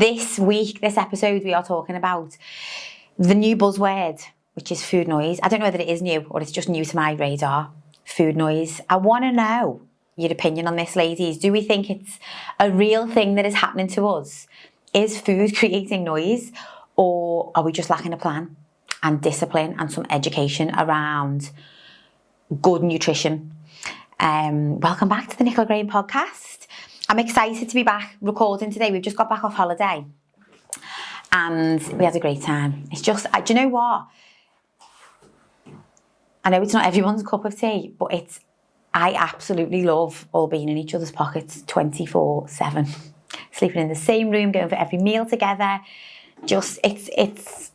This week, this episode, we are talking about the new buzzword, which is food noise. I don't know whether it is new or it's just new to my radar. Food noise. I want to know your opinion on this, ladies. Do we think it's a real thing that is happening to us? Is food creating noise, or are we just lacking a plan and discipline and some education around good nutrition? Welcome back to the Nicola Graham Podcast. I'm excited to be back recording today. We've just got back off holiday and we had a great time. It's just, do you know what? I know it's not everyone's cup of tea, but I absolutely love all being in each other's pockets 24/7. Sleeping in the same room, going for every meal together. Just, it's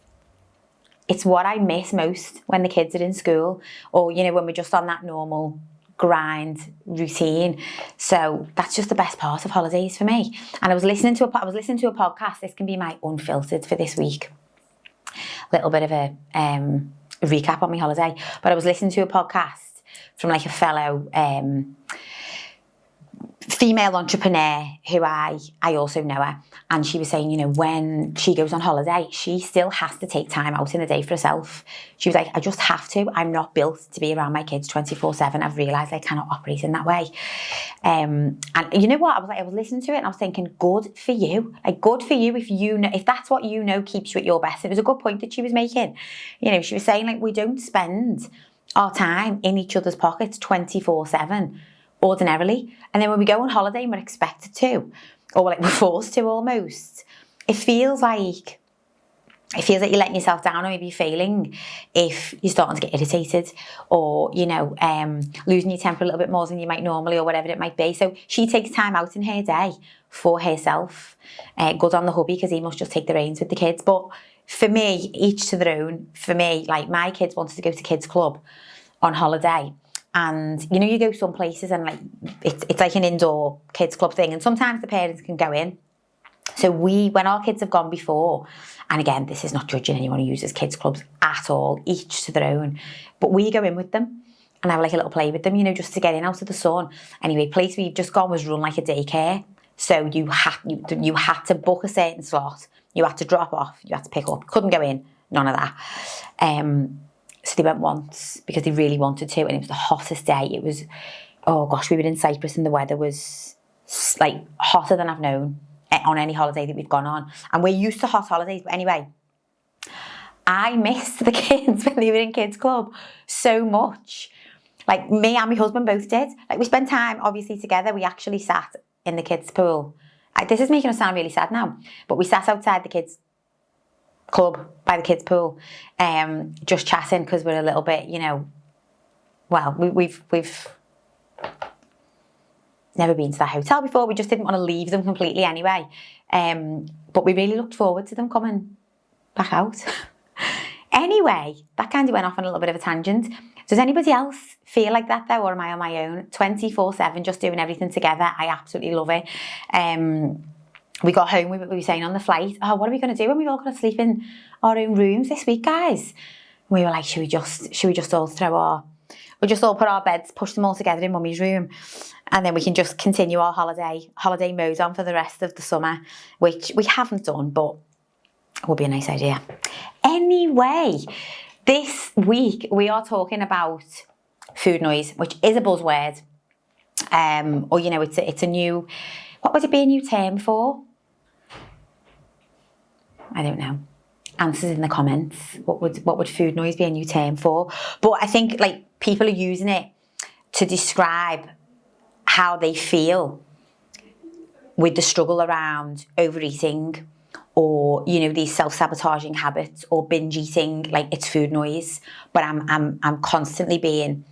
what I miss most when the kids are in school, or, you know, when we're just on that normal grind routine. So that's just the best part of holidays for me. And I was listening to a podcast. This can be my unfiltered for this week. A little bit of a recap on my holiday, but I was listening to a podcast from like a fellow female entrepreneur who I also know her, and she was saying, you know, when she goes on holiday, she still has to take time out in the day for herself. She was like, I just have to. I'm not built to be around my kids 24/7. I've realised I cannot operate in that way. And you know what? I was listening to it and I was thinking, good for you. Like, good for you if you know, if that's what you know keeps you at your best. It was a good point that she was making. You know, she was saying, like, we don't spend our time in each other's pockets 24/7. Ordinarily, and then when we go on holiday and we're expected to, or like we're forced to almost, it feels like you're letting yourself down, or maybe you're failing if you're starting to get irritated, or, you know, losing your temper a little bit more than you might normally, or whatever it might be. So she takes time out in her day for herself. Good on the hubby, because he must just take the reins with the kids. But for me, each to their own. For me, like, my kids wanted to go to kids club on holiday. And, you know, you go some places and, like, it's like an indoor kids club thing. And sometimes the parents can go in. So when our kids have gone before, and again, this is not judging anyone who uses kids clubs at all, each to their own. But we go in with them and have like a little play with them, you know, just to get in out of the sun. Anyway, place we've just gone was run like a daycare. So you had to book a certain slot. You had to drop off. You had to pick up. Couldn't go in. None of that. So they went once because they really wanted to, and it was the hottest day. It was, oh gosh, we were in Cyprus and the weather was like hotter than I've known on any holiday that we've gone on. And we're used to hot holidays. But anyway, I missed the kids when they were in kids club so much. Like, me and my husband both did. Like, we spent time obviously together. We actually sat in the kids pool. This is making us sound really sad now, but we sat outside the kids club by the kids pool, just chatting, because we're a little bit, you know, well, we've never been to that hotel before. We just didn't want to leave them completely anyway, but we really looked forward to them coming back out. Anyway, that kind of went off on a little bit of a tangent. Does anybody else feel like that though, or am I on my own? 24/7, just doing everything together. I absolutely love it. We got home, we were saying on the flight, oh, what are we going to do when we've all got to sleep in our own rooms this week, guys? We were like, should we just all put our beds, push them all together in mummy's room, and then we can just continue our holiday mode on for the rest of the summer, which we haven't done, but would be a nice idea. Anyway, this week we are talking about food noise, which is a buzzword, or, you know, it's a new, what would it be a new term for? I don't know. Answers in the comments. What would food noise be a new term for? But I think, like, people are using it to describe how they feel with the struggle around overeating, or, you know, these self-sabotaging habits, or binge eating. Like, it's food noise, but I'm constantly being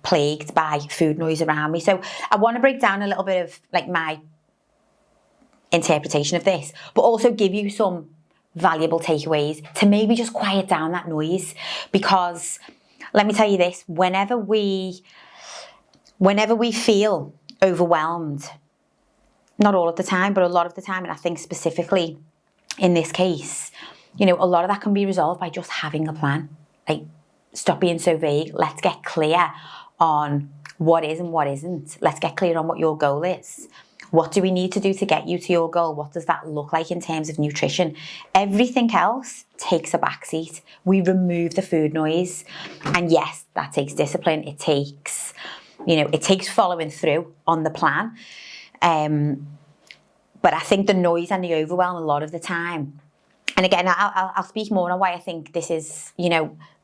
plagued by food noise around me. So I want to break down a little bit of, like, my interpretation of this, but also give you some valuable takeaways to maybe just quiet down that noise. Because let me tell you this, whenever we feel overwhelmed, not all of the time, but a lot of the time, and I think specifically in this case, you know, a lot of that can be resolved by just having a plan. Like, stop being so vague. Let's get clear on what is and what isn't. Let's get clear on what your goal is. What do we need to do to get you to your goal? What does that look like in terms of nutrition? Everything else takes a backseat. We remove the food noise. And yes, that takes discipline. It takes following through on the plan. But I think the noise and the overwhelm a lot of the time, and again, I'll speak more on why I think this is,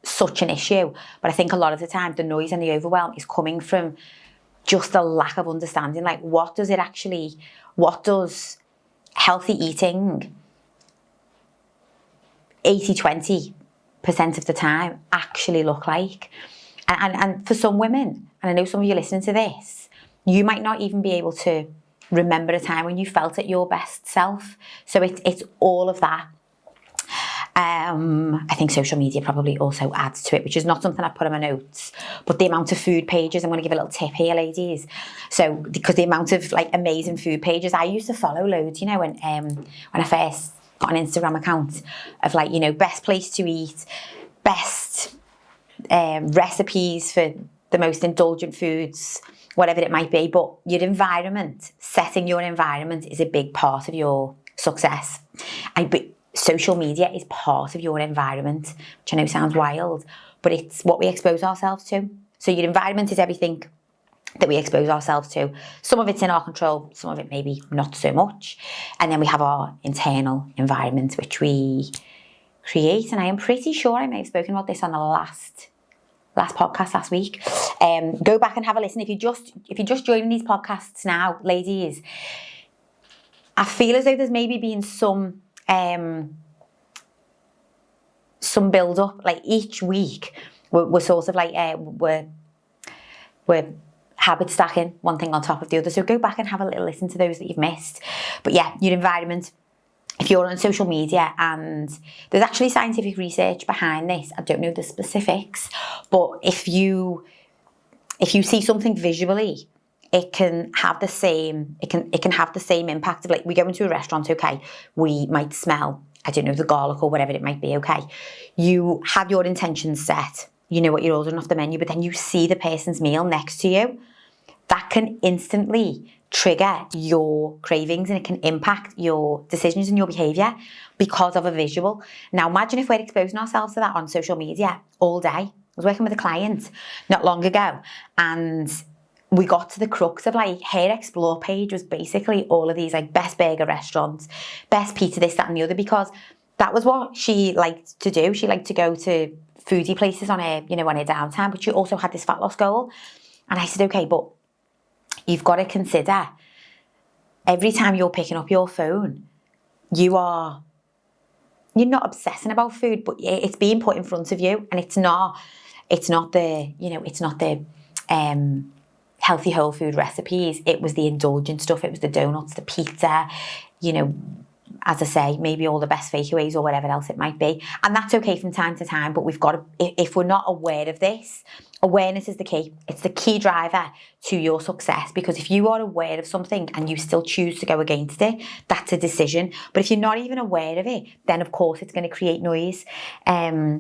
such an issue. But I think a lot of the time, the noise and the overwhelm is coming from just a lack of understanding. Like, what does healthy eating 80-20% of the time actually look like? And for some women, and I know some of you listening to this, you might not even be able to remember a time when you felt at your best self. So it's all of that. I think social media probably also adds to it, which is not something I put in my notes, but the amount of food pages, I'm going to give a little tip here, ladies. So, because the amount of amazing food pages, I used to follow loads, when I first got an Instagram account of best place to eat, best recipes for the most indulgent foods, whatever it might be. But your environment, setting your environment is a big part of your success. But social media is part of your environment, which I know sounds wild, but it's what we expose ourselves to. So your environment is everything that we expose ourselves to. Some of it's in our control, some of it maybe not so much. And then we have our internal environment, which we create. And I am pretty sure I may have spoken about this on the last podcast last week. Go back and have a listen. If you're just joining these podcasts now, ladies, I feel as though there's maybe been some build up. Each week we're sort of we're habit stacking one thing on top of the other. So go back and have a little listen to those that you've missed. But yeah, your environment. If you're on social media, and there's actually scientific research behind this, I don't know the specifics, but if you see something visually, it can have the same impact of we go into a restaurant, okay, we might smell, I don't know, the garlic or whatever it might be, okay. You have your intentions set, you know what you're ordering off the menu, but then you see the person's meal next to you. That can instantly trigger your cravings, and it can impact your decisions and your behaviour because of a visual. Now imagine if we're exposing ourselves to that on social media all day. I was working with a client not long ago, and we got to the crux of her explore page was basically all of these best burger restaurants, best pizza, this, that and the other, because that was what she liked to do. She liked to go to foodie places on her downtime, but she also had this fat loss goal. And I said, okay, but you've got to consider every time you're picking up your phone, you're not obsessing about food, but it's being put in front of you, and it's not the healthy whole food recipes. It was the indulgent stuff. It was the donuts, the pizza, as I say, maybe all the best fakeaways or whatever else it might be. And that's okay from time to time, but we've got to, if we're not aware of this, awareness is the key. It's the key driver to your success, because if you are aware of something and you still choose to go against it, that's a decision. But if you're not even aware of it, then of course it's going to create noise. Okay.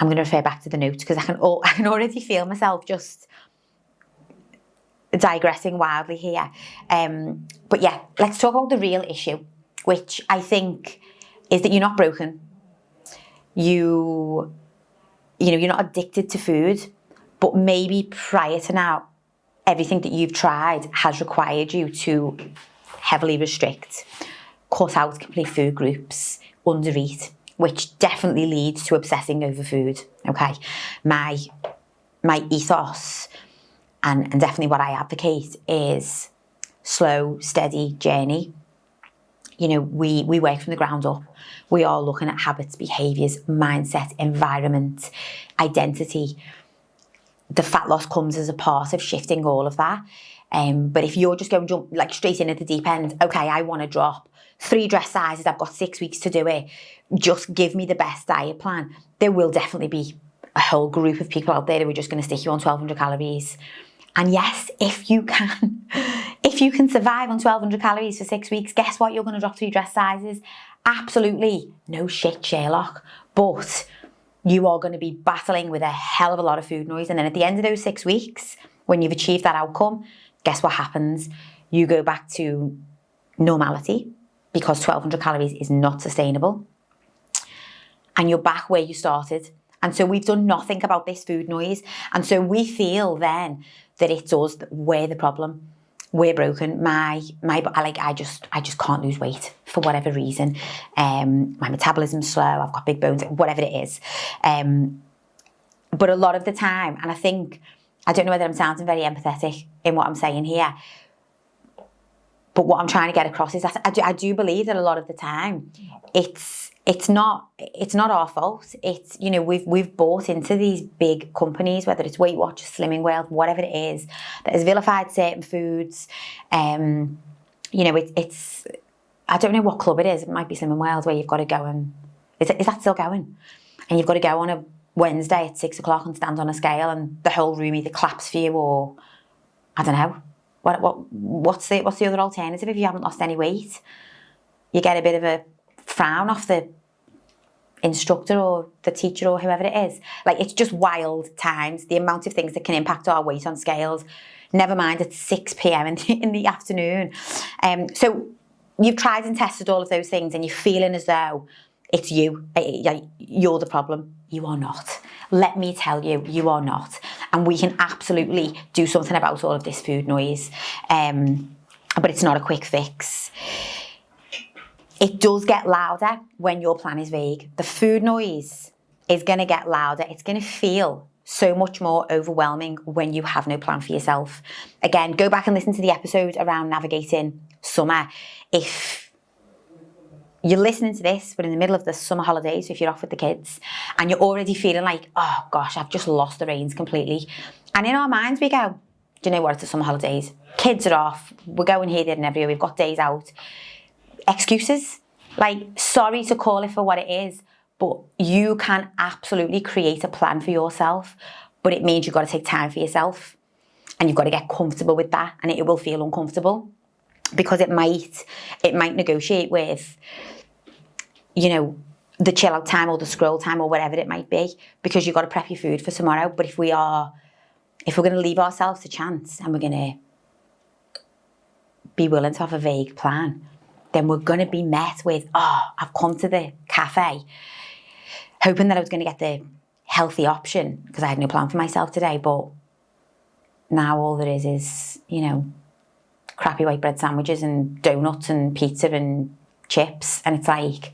I'm going to refer back to the notes because I can already feel myself just digressing wildly here. But yeah, let's talk about the real issue, which I think is that you're not broken. You're not addicted to food, but maybe prior to now, everything that you've tried has required you to heavily restrict, cut out complete food groups, undereat, which definitely leads to obsessing over food, okay? My ethos, and definitely what I advocate, is slow, steady journey. We work from the ground up. We are looking at habits, behaviours, mindset, environment, identity. The fat loss comes as a part of shifting all of that. But if you're just going to jump straight in at the deep end, okay, I want to drop 3 dress sizes, I've got 6 weeks to do it, just give me the best diet plan. There will definitely be a whole group of people out there who are just going to stick you on 1,200 calories. And yes, if you can survive on 1,200 calories for 6 weeks, guess what? You're going to drop 3 dress sizes. Absolutely. No shit, Sherlock. But you are going to be battling with a hell of a lot of food noise. And then at the end of those 6 weeks, When you've achieved that outcome, guess what happens? You go back to normality, because 1,200 calories is not sustainable. And you're back where you started. And so we've done nothing about this food noise. And so we feel then that it's us, that we're the problem. We're broken. I just can't lose weight for whatever reason. My metabolism's slow. I've got big bones, whatever it is. But a lot of the time, and I don't know whether I'm sounding very empathetic in what I'm saying here, but what I'm trying to get across is that I do believe that a lot of the time, it's not our fault. It's, you know, we've bought into these big companies, whether it's Weight Watchers, Slimming World, whatever it is, that has vilified certain foods. You know, it's I don't know what club it is. It might be Slimming World, where you've got to go and is that still going? And you've got to go on a Wednesday at 6 o'clock and stand on a scale, and the whole room either claps for you, or I don't know. What's the other alternative if you haven't lost any weight? You get a bit of a frown off the instructor or the teacher or whoever it is. Like, it's just wild times, the amount of things that can impact our weight on scales. Never mind at 6 p.m. in the afternoon. So you've tried and tested all of those things, and you're feeling as though it's you. You're the problem. You are not. Let me tell you, you are not. And we can absolutely do something about all of this food noise. But it's not a quick fix. It does get louder when your plan is vague. The food noise is going to get louder. It's going to feel so much more overwhelming when you have no plan for yourself. Again, go back and listen to the episode around navigating summer. If you're listening to this, but in the middle of the summer holidays, so if you're off with the kids, and you're already feeling like, oh gosh, I've just lost the reins completely. And in our minds we go, do you know what, it's the summer holidays. Kids are off. We're going here, there and everywhere. We've got days out. Excuses. Like, sorry to call it for what it is, but you can absolutely create a plan for yourself. But it means you've got to take time for yourself. And you've got to get comfortable with that. And it will feel uncomfortable. Because it might negotiate with, you know, the chill out time or the scroll time or whatever it might be, because you've got to prep your food for tomorrow. But if we're going to leave ourselves a chance, and we're going to be willing to have a vague plan, then we're going to be met with, I've come to the cafe hoping that I was going to get the healthy option because I had no plan for myself today. But now all there is, you know, crappy white bread sandwiches and donuts and pizza and chips. And it's like,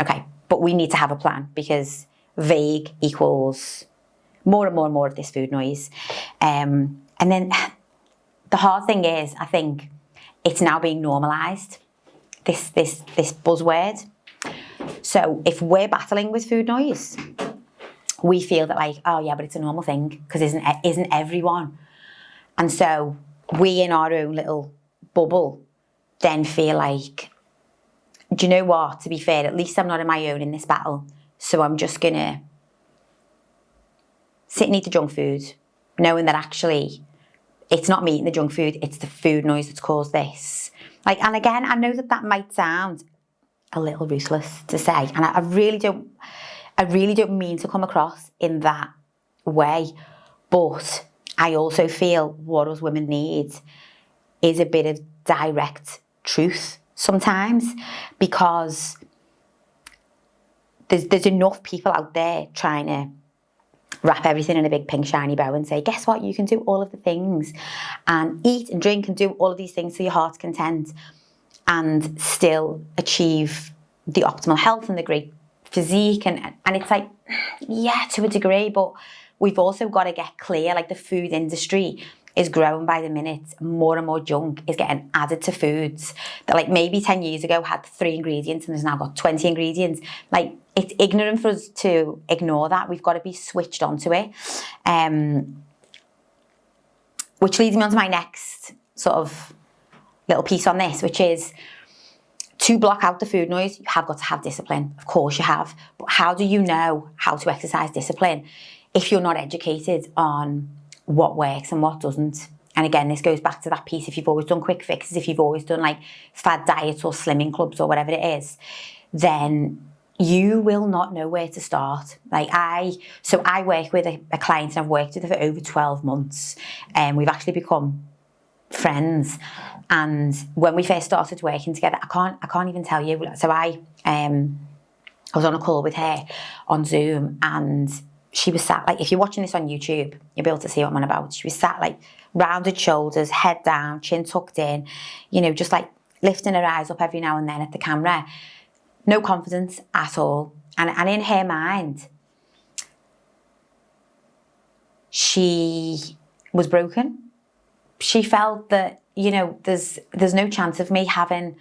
okay, but we need to have a plan, because vague equals more and more and more of this food noise. And then the hard thing is, I think it's now being normalised, this buzzword. So if we're battling with food noise, we feel that like, oh yeah, but it's a normal thing, because isn't everyone? And so we, in our own little bubble, then feel like, do you know what, to be fair, at least I'm not on my own in this battle, so I'm just gonna sit and eat the junk food, knowing that actually it's not me eating the junk food, it's the food noise that's caused this. Like, and again, I know that might sound a little ruthless to say, and I really don't mean to come across in that way, but I also feel what us women need is a bit of direct truth sometimes, because there's enough people out there trying to wrap everything in a big pink shiny bow and say, guess what, you can do all of the things and eat and drink and do all of these things to your heart's content and still achieve the optimal health and the great physique. And it's like, yeah, to a degree, but we've also got to get clear, like the food industry is growing by the minute. More and more junk is getting added to foods that, like, maybe 10 years ago had 3 ingredients and there's now got 20 ingredients. Like, it's ignorant for us to ignore that. We've got to be switched onto it. Which leads me on to my next sort of little piece on this, which is, to block out the food noise, you have got to have discipline. Of course you have. But how do you know how to exercise discipline if you're not educated on what works and what doesn't? And again, this goes back to that piece. If you've always done quick fixes, if you've always done like fad diets or slimming clubs or whatever it is, then you will not know where to start. So I work with a client, and I've worked with her for over 12 months, and we've actually become friends. And when we first started working together, I can't even tell you. So I was on a call with her on Zoom, and she was sat, like, if you're watching this on YouTube, you'll be able to see what I'm on about. She was sat, like, rounded shoulders, head down, chin tucked in, just like lifting her eyes up every now and then at the camera. No confidence at all. And in her mind, she was broken. She felt that, there's no chance of me having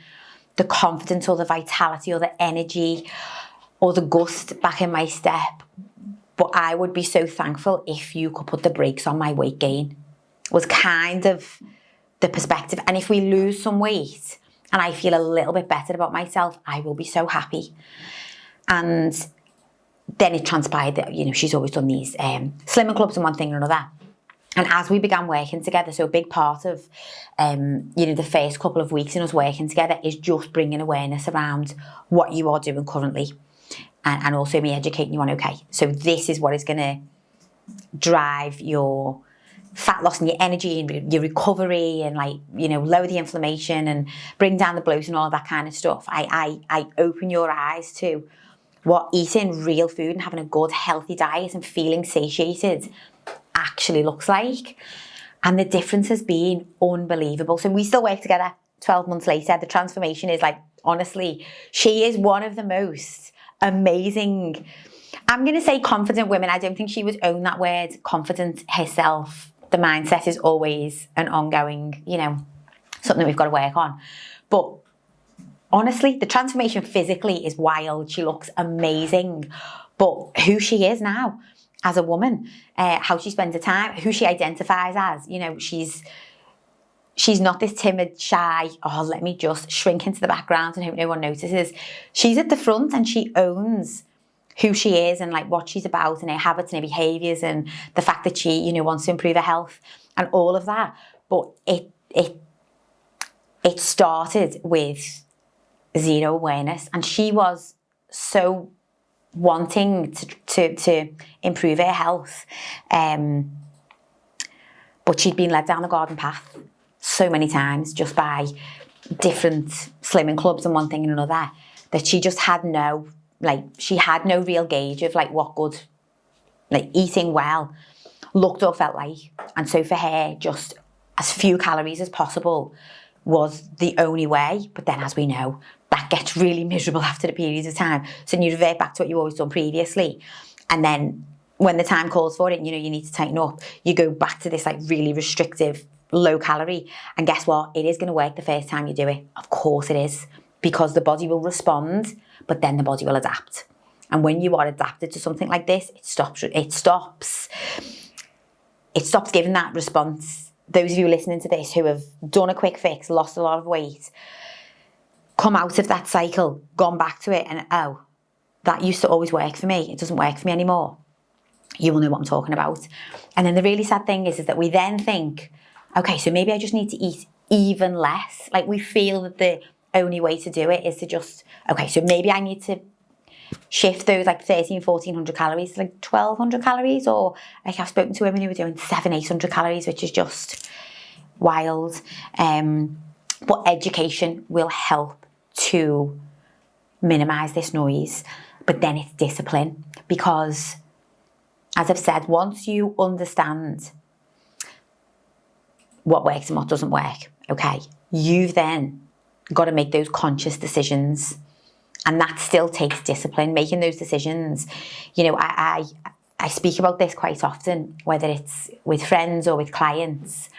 the confidence or the vitality or the energy or the gust back in my step. But I would be so thankful if you could put the brakes on my weight gain, was kind of the perspective. And if we lose some weight and I feel a little bit better about myself, I will be so happy. And then it transpired that, she's always done these slimming clubs and one thing or another. And as we began working together, so a big part of, the first couple of weeks in us working together is just bringing awareness around what you are doing currently. And also me educating you on, okay, so this is what is going to drive your fat loss and your energy and your recovery and, lower the inflammation and bring down the bloat and all of that kind of stuff. I open your eyes to what eating real food and having a good, healthy diet and feeling satiated actually looks like. And the difference has been unbelievable. So we still work together 12 months later. The transformation is, honestly, she is one of the most amazing, I'm going to say confident women. I don't think she would own that word, confident herself. The mindset is always an ongoing, something we've got to work on. But honestly, the transformation physically is wild. She looks amazing. But who she is now as a woman, how she spends her time, who she identifies as, she's not this timid, shy, let me just shrink into the background and hope no one notices. She's at the front and she owns who she is and what she's about and her habits and her behaviours and the fact that she, wants to improve her health and all of that. But it started with zero awareness, and she was so wanting to improve her health, but she'd been led down the garden path so many times just by different slimming clubs and one thing and another, that she just had no real gauge of what good eating well looked or felt like. And so for her, just as few calories as possible was the only way. But then, as we know, that gets really miserable after the periods of time. So you revert back to what you've always done previously. And then when the time calls for it, you need to tighten up, you go back to this really restrictive, low calorie. And guess what? It is going to work the first time you do it. Of course it is. Because the body will respond, but then the body will adapt. And when you are adapted to something like this, it stops giving that response. Those of you listening to this who have done a quick fix, lost a lot of weight, come out of that cycle, gone back to it, and that used to always work for me. It doesn't work for me anymore. You will know what I'm talking about. And then the really sad thing is that we then think, okay, so maybe I just need to eat even less. We feel that the only way to do it is to just, okay, so maybe I need to shift those 1,1400 calories to 1,200 calories, or I've spoken to women who are doing 700-800 calories, which is just wild. But education will help to minimize this noise, but then it's discipline, because as I've said, once you understand what works and what doesn't work, okay, you've then got to make those conscious decisions. And that still takes discipline, making those decisions. I speak about this quite often, whether it's with friends or with clients,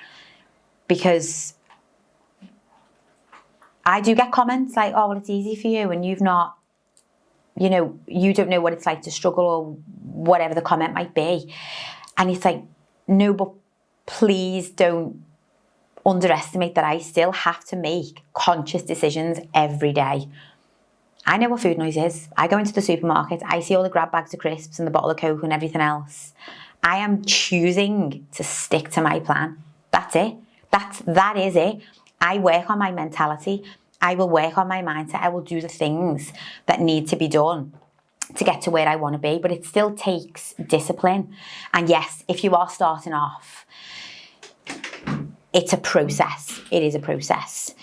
because I do get comments like, oh, well, it's easy for you and you've not, you don't know what it's like to struggle, or whatever the comment might be. And it's no, but please don't underestimate that I still have to make conscious decisions every day. I know what food noise is. I go into the supermarket, I see all the grab bags of crisps and the bottle of Coke and everything else. I am choosing to stick to my plan. That's it. That is it. I work on my mentality. I will work on my mindset. I will do the things that need to be done to get to where I want to be, but it still takes discipline. And yes, if you are starting off, it's a process. It is a process.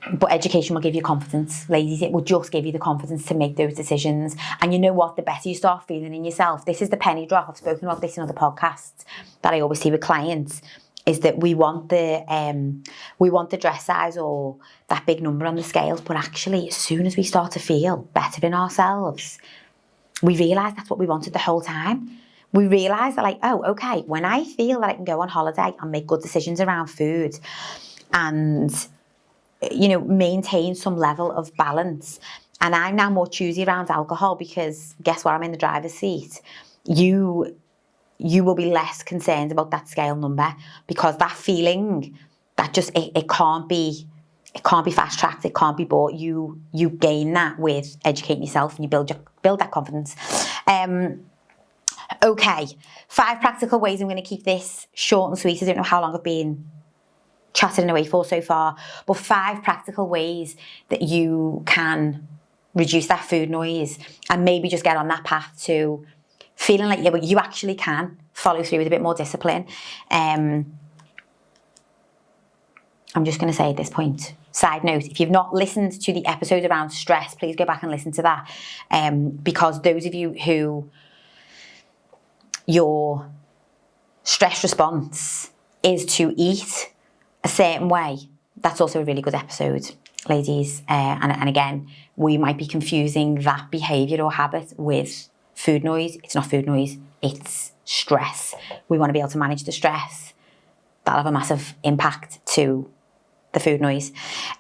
But education will give you confidence, ladies. It will just give you the confidence to make those decisions. And you know what? The better you start feeling in yourself, this is the penny drop. I've spoken about this in other podcasts that I always see with clients, is that we want the dress size or that big number on the scales. But actually, as soon as we start to feel better in ourselves, we realise that's what we wanted the whole time. We realise that, like, oh, okay, when I feel that I can go on holiday and make good decisions around food and, you know, maintain some level of balance. And I'm now more choosy around alcohol because guess what? I'm in the driver's seat. You will be less concerned about that scale number because that feeling, that just, it can't be fast tracked. It can't be bought. You gain that with educating yourself and you build that confidence. Okay, 5 practical ways. I'm going to keep this short and sweet. I don't know how long I've been chatting away for so far, but 5 practical ways that you can reduce that food noise and maybe just get on that path to feeling like, yeah, but you actually can follow through with a bit more discipline. I'm just going to say at this point, side note, if you've not listened to the episode around stress, please go back and listen to that, because those of you who your stress response is to eat a certain way, that's also a really good episode, ladies. And again, we might be confusing that behaviour or habit with food noise. It's not food noise, it's stress. We want to be able to manage the stress. That'll have a massive impact to the food noise.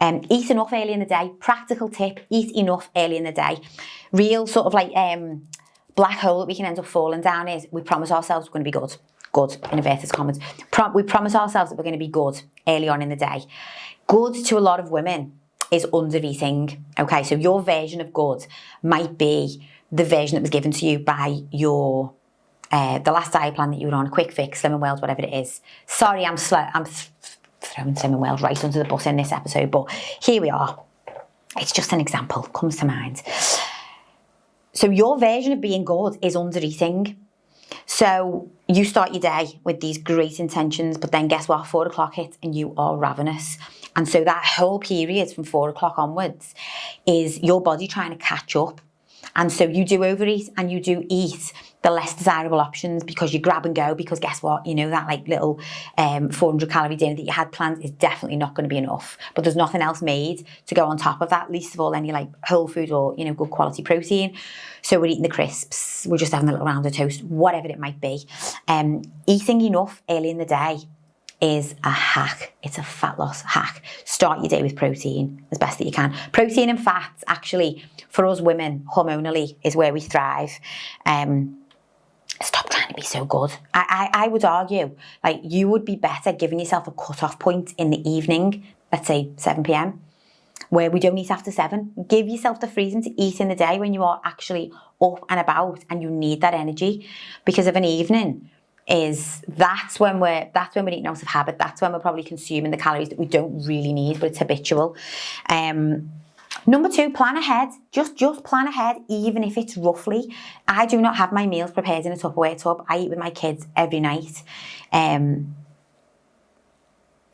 Eat enough early in the day. Practical tip, eat enough early in the day. Real sort of like black hole that we can end up falling down is we promise ourselves we're going to be good, in inverted commas. We promise ourselves that we're going to be good early on in the day. Good to a lot of women is under eating. Okay, so your version of good might be the version that was given to you by your the last diet plan that you were on, Quick Fix, Slimming World, whatever it is. Sorry, I'm throwing Slimming World right under the bus in this episode, but here we are. It's just an example, comes to mind. So your version of being good is under eating. So you start your day with these great intentions, but then guess what? 4 o'clock hits and you are ravenous. And so that whole period from 4 o'clock onwards is your body trying to catch up. And so you do overeat and you do eat the less desirable options because you grab and go, because guess what? You know, that like little 400 calorie dinner that you had planned is definitely not going to be enough. But there's nothing else made to go on top of that, least of all any like whole food or, you know, good quality protein. So we're eating the crisps, we're just having a little round of toast, whatever it might be. Eating enough early in the day is a hack. It's a fat loss hack. Start your day with protein as best that you can. Protein and fats, actually, for us women, hormonally, is where we thrive. Stop trying to be so good. I would argue, like, you would be better giving yourself a cut-off point in the evening, let's say 7 p.m, where we don't eat after 7. Give yourself the freedom to eat in the day when you are actually up and about and you need that energy, because of an evening that's when we're eating out of habit. That's when we're probably consuming the calories that we don't really need, but it's habitual. Number 2, plan ahead. Just plan ahead, even if it's roughly. I do not have my meals prepared in a Tupperware tub. I eat with my kids every night,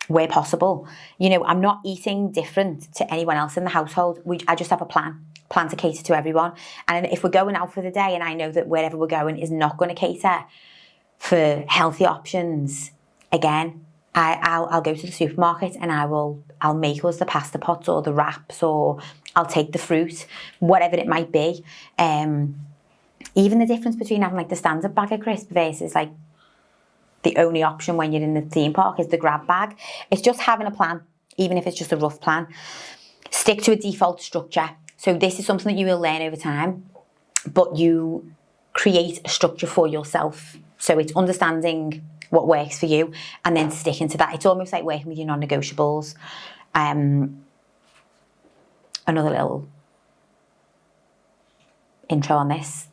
where possible. You know, I'm not eating different to anyone else in the household. I just have a plan to cater to everyone. And if we're going out for the day and I know that wherever we're going is not going to cater for healthy options, again, I'll go to the supermarket and I'll make us the pasta pots or the wraps, or I'll take the fruit, whatever it might be. Even the difference between having like the standard bag of crisps versus like the only option when you're in the theme park is the grab bag. It's just having a plan, even if it's just a rough plan. Stick to a default structure. So this is something that you will learn over time, but you create a structure for yourself. So it's understanding what works for you and then sticking to that. It's almost like working with your non-negotiables. Another little intro on this.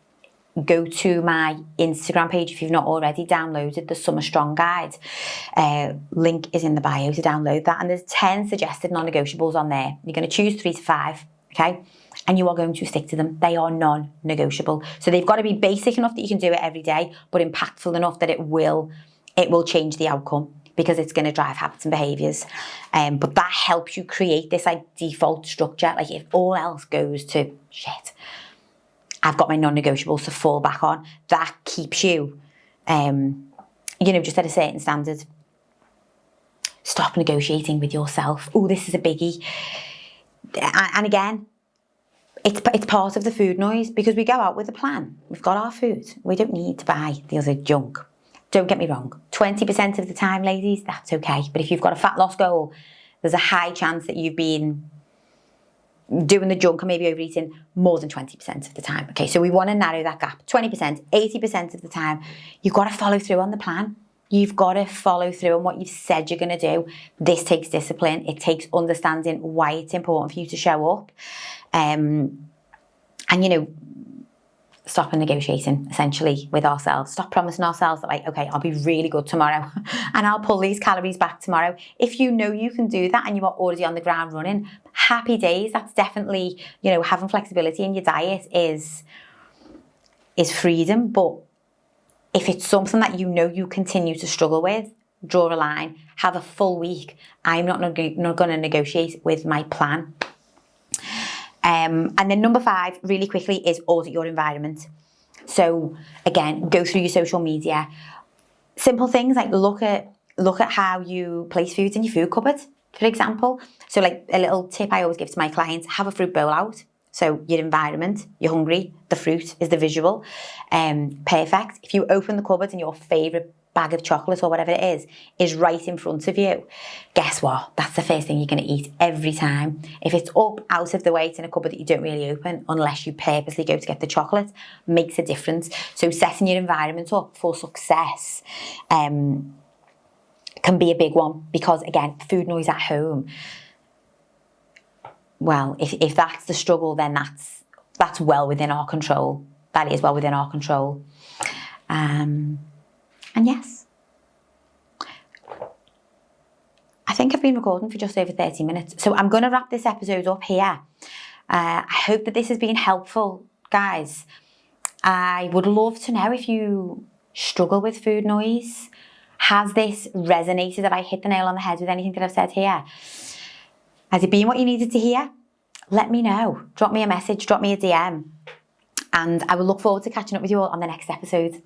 Go to my Instagram page if you've not already downloaded the Summer Strong Guide. Link is in the bio to download that. And there's 10 suggested non-negotiables on there. You're going to choose 3 to 5 okay? And you are going to stick to them. They are non-negotiable. So they've got to be basic enough that you can do it every day, but impactful enough that it will change the outcome, because it's going to drive habits and behaviours. But that helps you create this like default structure. Like if all else goes to shit, I've got my non-negotiables to fall back on. That keeps you, just at a certain standard. Stop negotiating with yourself. Oh, this is a biggie. And again, it's part of the food noise, because we go out with a plan. We've got our food. We don't need to buy the other junk. Don't get me wrong. 20% of the time, ladies, that's okay. But if you've got a fat loss goal, there's a high chance that you've been doing the junk or maybe overeating more than 20% of the time. Okay, so we want to narrow that gap. 20%, 80% of the time, you've got to follow through on the plan. You've got to follow through on what you've said you're going to do. This takes discipline. It takes understanding why it's important for you to show up. Stop negotiating, essentially, with ourselves. Stop promising ourselves that, like, okay, I'll be really good tomorrow and I'll pull these calories back tomorrow. If you know you can do that and you are already on the ground running, happy days. That's definitely, having flexibility in your diet is freedom. But if it's something that you continue to struggle with, draw a line, have a full week. I'm not going to negotiate with my plan. And then number 5, really quickly, is audit your environment. So again, go through your social media. Simple things like look at how you place foods in your food cupboard, for example. So like a little tip I always give to my clients: have a fruit bowl out. So your environment, you're hungry, the fruit is the visual. Perfect. If you open the cupboard and your favourite bag of chocolate or whatever it is right in front of you, guess what? That's the first thing you're going to eat every time. If it's up out of the way, it's in a cupboard that you don't really open, unless you purposely go to get the chocolate, makes a difference. So setting your environment up for success can be a big one, because again, food noise at home. Well, if that's the struggle, then that's well within our control. That is well within our control. And yes, I think I've been recording for just over 30 minutes. So I'm going to wrap this episode up here. I hope that this has been helpful, guys. I would love to know if you struggle with food noise. Has this resonated? Have I hit the nail on the head with anything that I've said here? Has it been what you needed to hear? Let me know. Drop me a message, drop me a DM. And I will look forward to catching up with you all on the next episode.